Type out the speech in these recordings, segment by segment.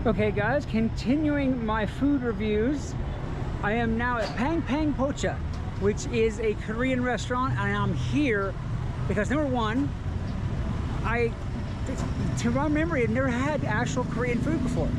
Okay guys, continuing my food reviews. I am now at Pocha, which is a Korean restaurant, and I'm here because number one, to my memory, I've never had actual Korean food before.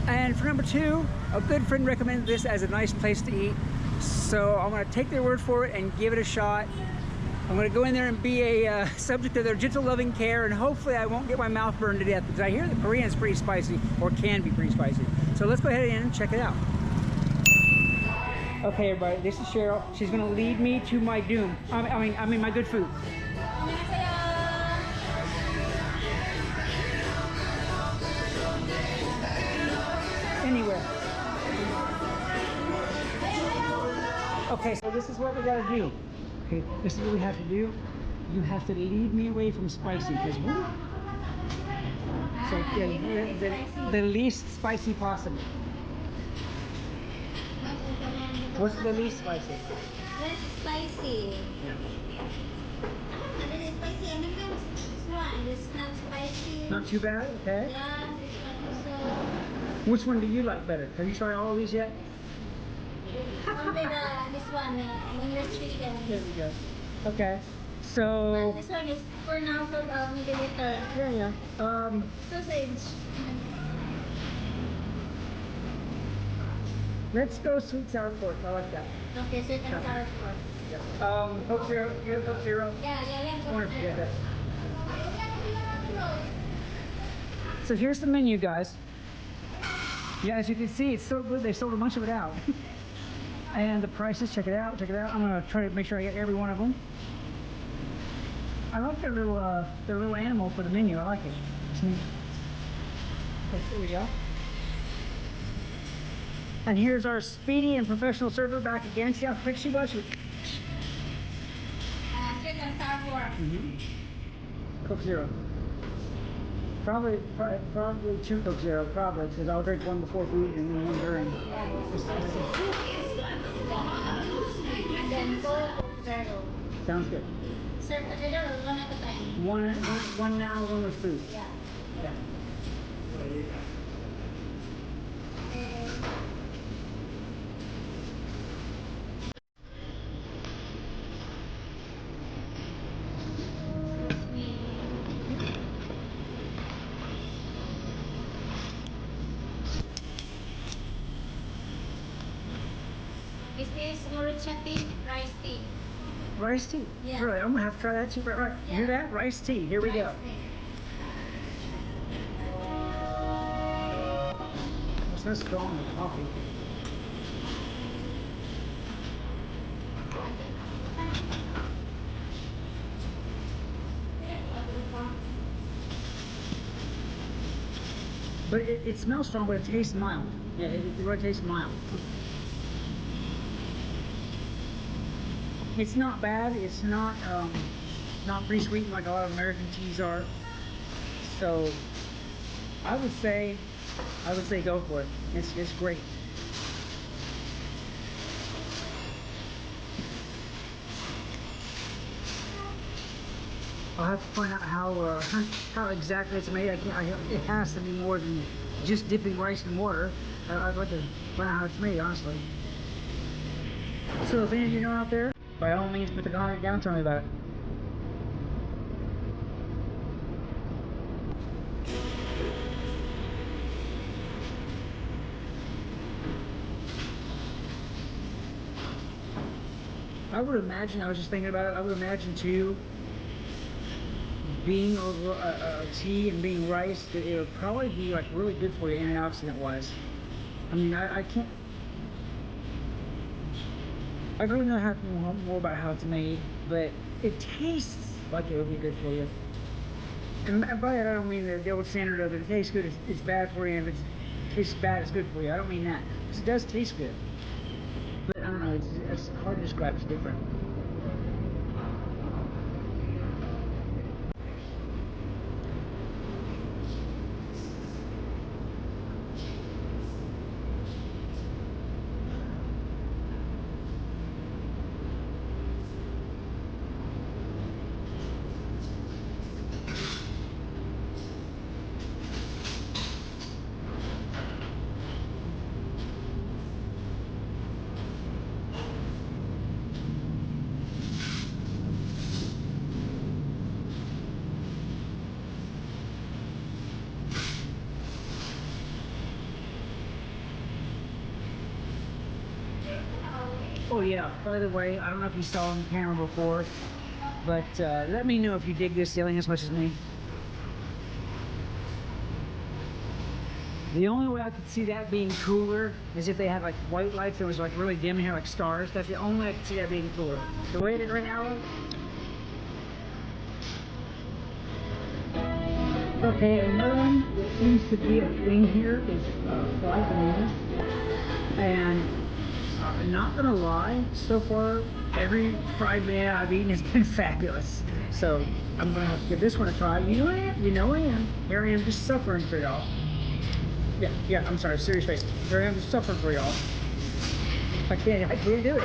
And for number two, a good friend recommended this as a nice place to eat. So I'm gonna take their word for it and give it a shot. I'm gonna go in there and be a subject of their gentle loving care, and hopefully I won't get my mouth burned to death, because I hear the Korean is pretty spicy, or can be pretty spicy. So let's go ahead and check it out. Okay everybody, this is Cheryl. She's gonna lead me to my doom. I mean my good food. Anywhere. Okay, so this is what we gotta do. Okay, this is what we have to do. You have to lead me away from spicy, because so the least spicy possible. What's the least spicy? Less spicy. Yeah. Less spicy. And then this one is not spicy. Not too bad, okay? Yeah, this one also. Which one do you like better? Have you tried all of these yet? Only this one, English chicken. There we go. Okay. So This one is for now for milliliter. yeah. Sausage. Let's go sweet sour pork. I like that. Okay, sweet and sour pork. Yeah. Coke Zero. You have Coke Zero? Yeah, yeah. Wonderful. Yeah, that. So here's the menu, guys. Yeah, as you can see, it's so good they sold a bunch of it out. And the prices, check it out, check it out. I'm gonna try to make sure I get every one of them. I like their little animal for the menu. I like it. It's neat. Okay, there we go. And here's our speedy and professional server back again. See how quick she was? Sweet and sour pork. Coke Zero. Probably 2 Coke Zero, probably, because I'll drink one before food and then one during. And then Coke Zero. Sounds good. Serve together or one at a time? One now, one with food. Yeah. Yeah. This is Mauritia tea, rice tea. Rice tea? Yeah. Really? I'm gonna have to try that too. Right. Yeah. Hear that? Rice tea. Here we go. It's so strong with coffee. But it smells strong, but it tastes mild. Yeah, it really tastes mild. It's not bad. It's not pretty sweet like a lot of American teas are. So I would say go for it. It's great. I'll have to find out how exactly it's made. It has to be more than just dipping rice in water. I'd like to find out how it's made, honestly. So if any of you know out there, by all means put the comment down and tell me about it. I would imagine, I was just thinking about it, I would imagine too, being over a tea and being rice, that it would probably be like really good for you antioxidant wise. I mean, I can't, I really don't have to know more about how it's made, but it tastes like it would be good for you. And by that I don't mean the old standard of if it tastes good, it's bad for you, and if it tastes bad, it's good for you. I don't mean that. It does taste good. But I don't know, it's hard to describe, it's different. Oh yeah, by the way, I don't know if you saw on camera before, but let me know if you dig this ceiling as much as me. The only way I could see that being cooler is if they had like white lights that was like really dim here, like stars. That's the only way I could see that being cooler. The way it is right now. Okay, another one that seems to be a thing here is fried bananas. And not gonna lie, so far every fried banana I've eaten has been fabulous. So I'm gonna give this one a try. You know I am. You know I am. Here I am just suffering for y'all. Yeah, I'm sorry, serious face. Here I am just suffering for y'all. I can't do it.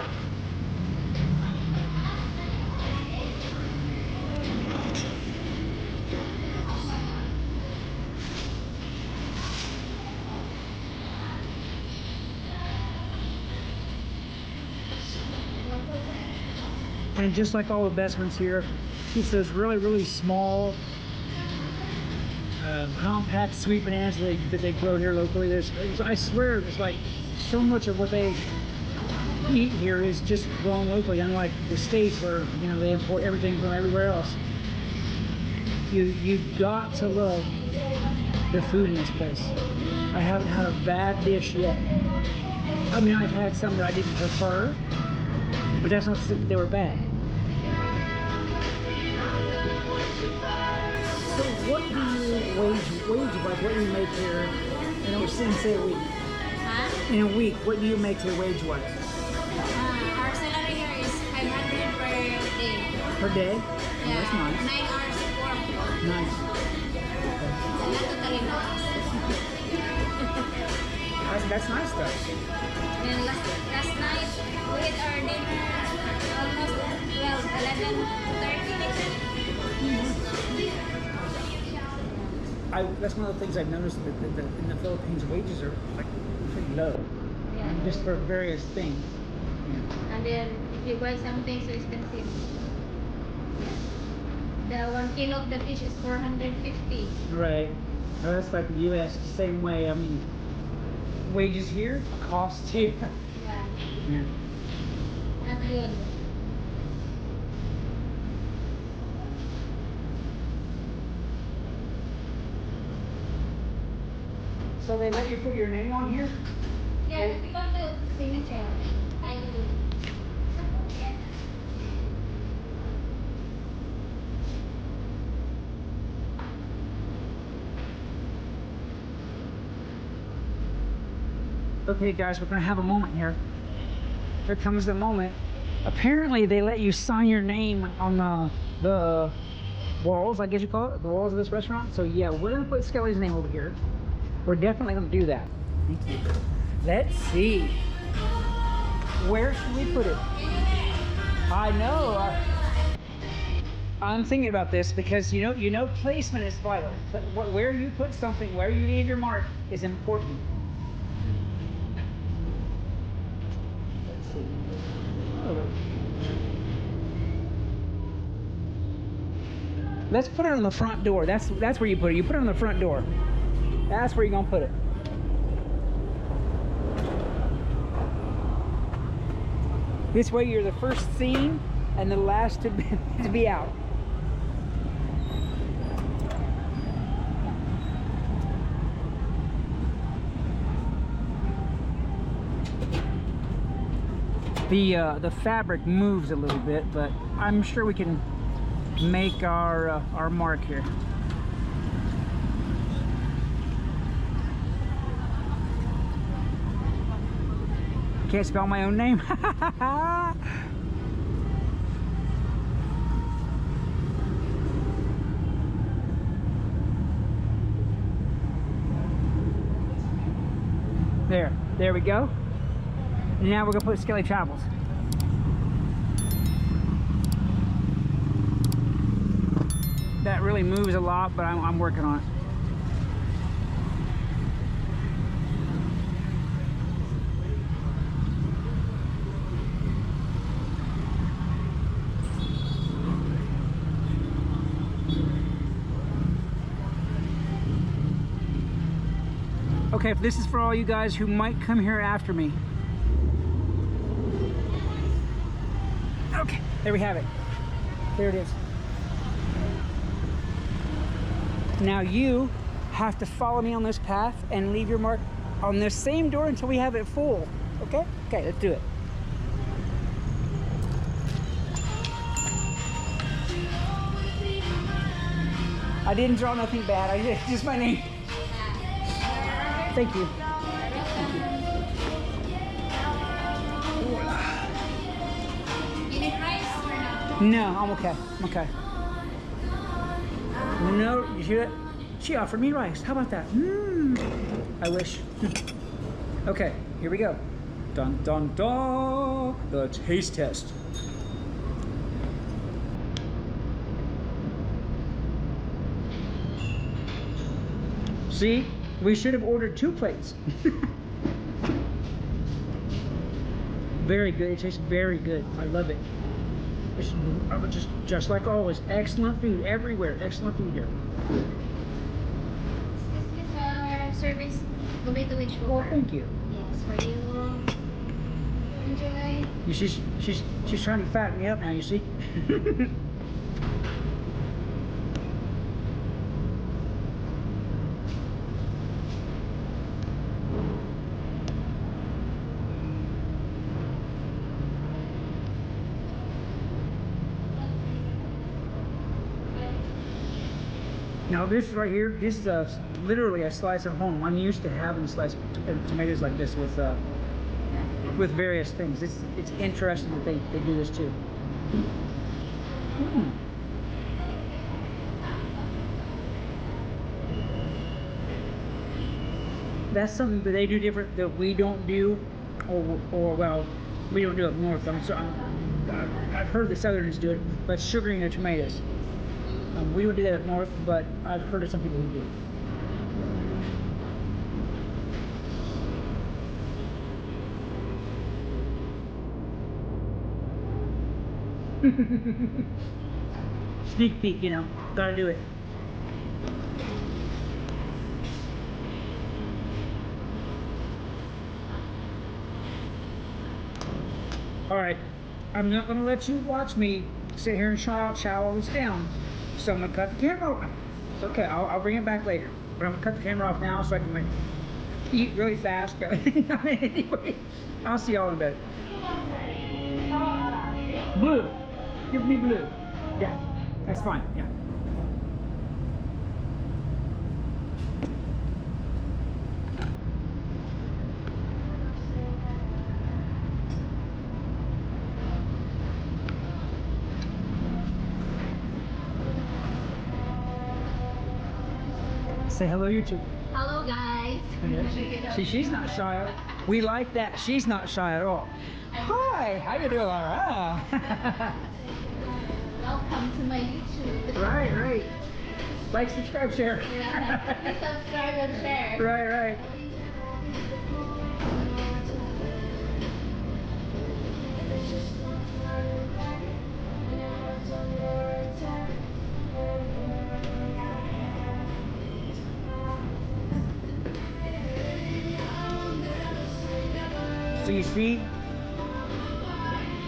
And just like all the best ones here, it's those really, really small, compact sweet bananas that they grow here locally. I swear, there's like so much of what they eat here is just grown locally, unlike the States where, you know, they import everything from everywhere else. You've got to love the food in this place. I haven't had a bad dish yet. I mean, I've had some that I didn't prefer, but that's not to say that they were bad. So what do you wage like? What do you make here in a week? Huh? In a week, what do you make here wage wise? Our salary here is 500 per day. Per day? Yeah, That's nice. 9 hours of work. Nice. Not totally nice. That's nice stuff. And last night we had our dinner almost 11:30 next week. That's one of the things I've noticed that in the Philippines wages are like pretty low, Yeah. just for various things. And then if you buy something so expensive, the 1 kilo of the fish is 450. Right. Well, that's like the U.S. the same way. I mean, wages here, costs here. Yeah, Yeah. not good. So they let you put your name on here? Yeah, because the signature. I do. Okay, guys, we're gonna have a moment here. Here comes the moment. Apparently, they let you sign your name on the walls, I guess you call it, the walls of this restaurant. So yeah, we're gonna put Skelly's name over here. We're definitely gonna do that. Thank you. Let's see. Where should we put it? I know. I'm thinking about this because you know placement is vital. Where you put something, where you leave your mark is important. Let's see. Oh. Let's put it on the front door. That's where you put it. You put it on the front door. That's where you're gonna put it. This way you're the first seen and the last to be out. The fabric moves a little bit, but I'm sure we can make our mark here. Can't spell my own name. There we go. And now we're gonna put Skelly Travels. That really moves a lot, but I'm working on it. Okay, if this is for all you guys who might come here after me. There we have it. There it is. Now you have to follow me on this path and leave your mark on this same door until we have it full. Okay? Okay, let's do it. I didn't draw nothing bad. I did just my name. Thank you. Thank you. You need rice or no? No, I'm okay. I'm okay. No, you hear it? She offered me rice. How about that? I wish. Okay, here we go. Dun dun dun. The taste test. See, we should have ordered 2 plates. Very good. It tastes very good. I love it. It's just like always. Excellent food everywhere. Excellent food here. This is our service. Tomato with sugar. Well, thank you. Yes, for you. Enjoy. She's trying to fatten me up now. You see. Now this right here, this is literally a slice of home. I'm used to having sliced tomatoes like this with various things. It's interesting that they do this too. That's something that they do different that we don't do, or well, we don't do up north. I've heard the Southerners do it, but sugaring their tomatoes. We don't do that up north, but I've heard of some people who do. Sneak peek, you know, gotta do it. All right, I'm not gonna let you watch me sit here and chow all this down. So I'm gonna cut the camera off. It's okay, I'll bring it back later. But I'm gonna cut the camera off now so I can like eat really fast. But anyway, I'll see y'all in a bit. Blue, give me blue. Yeah, that's fine. Yeah. Say hello, YouTube. Hello, guys. See, she's not shy. We like that. She's not shy at all. Hi, how you doing, Laura? Welcome to my YouTube. Right. Like, subscribe, share. Yeah. Subscribe and share. Right. So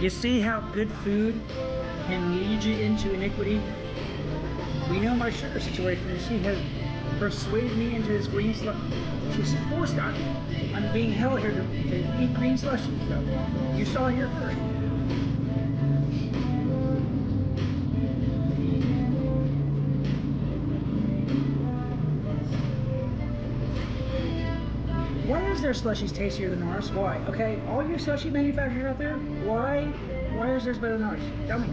you see how good food can lead you into iniquity? We know my sugar situation, and she has persuaded me into this green slush. She's forced on me. I'm being held here to eat green slushy. So you saw it here first. Why is their slushies tastier than ours? Why? Okay, all you slushie manufacturers out there, why is theirs better than ours? Tell me.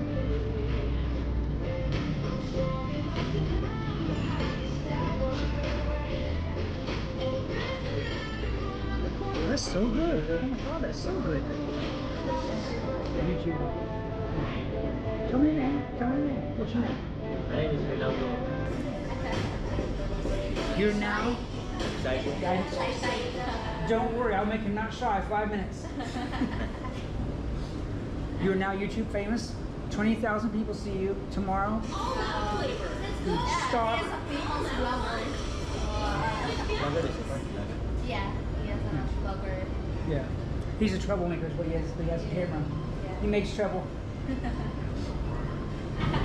That's so good. Oh my god, that's so good. YouTube. Tell me your name. What's your name? My name is Ronaldo. You're now? Excited. Don't worry, I'll make him not shy. 5 minutes. You're now YouTube famous. 20,000 people see you tomorrow. Stop. Yeah, he has a blogger. Yeah. He's a troublemaker, but he has a camera. Yeah. He makes trouble.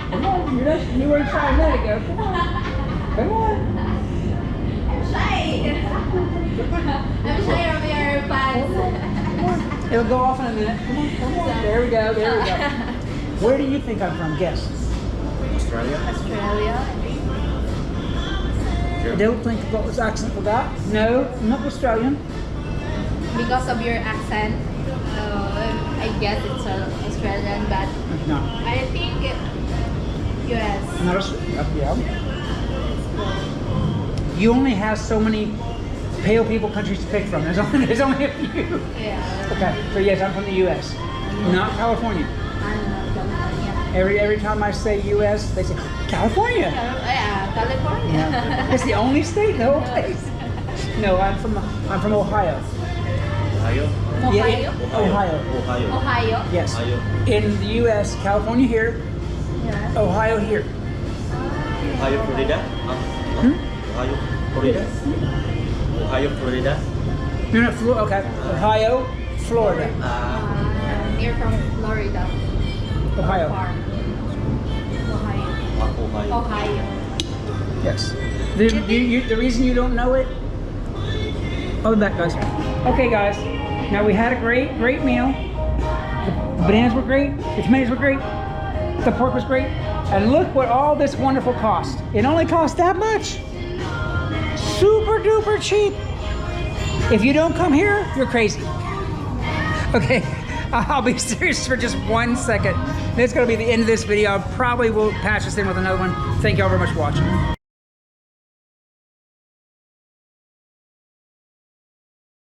Come on, you weren't shy a minute ago. Come on. I'm shy. I'm shy of your pants. It'll go off in a minute. Come on, come on. There we go, there we go. Where do you think I'm from? Guess. Australia? Australia. I don't think what was accent for that. No, I'm not Australian. Because of your accent, I guess it's Australian, but No, I think US. not Australian. Yeah. You only have so many pale people countries to pick from. There's only a few. Yeah. Okay, so yes, I'm from the U.S., not California. California. Every time I say U.S., they say California. Yeah, California. Yeah. It's the only state in the whole place. No, I'm from Ohio. Ohio? Yeah, Ohio? Ohio. Ohio. Yes. Ohio. In the U.S., California here, Yeah. Ohio here. Ohio, Florida? Ohio, Florida? Ohio, Florida? You're not okay. Ohio, Florida. Near from Florida. Ohio. Farm. Ohio. Ohio. Ohio. Yes. The reason you don't know it. I'll be back, guys. Okay, guys. Now we had a great meal. The bananas were great. The tomatoes were great. The pork was great. And look what all this wonderful cost. It only cost that much. Super duper cheap. If you don't come here, you're crazy. Okay, I'll be serious for just 1 second. That's gonna be the end of this video. I probably will patch this in with another one. Thank y'all very much for watching.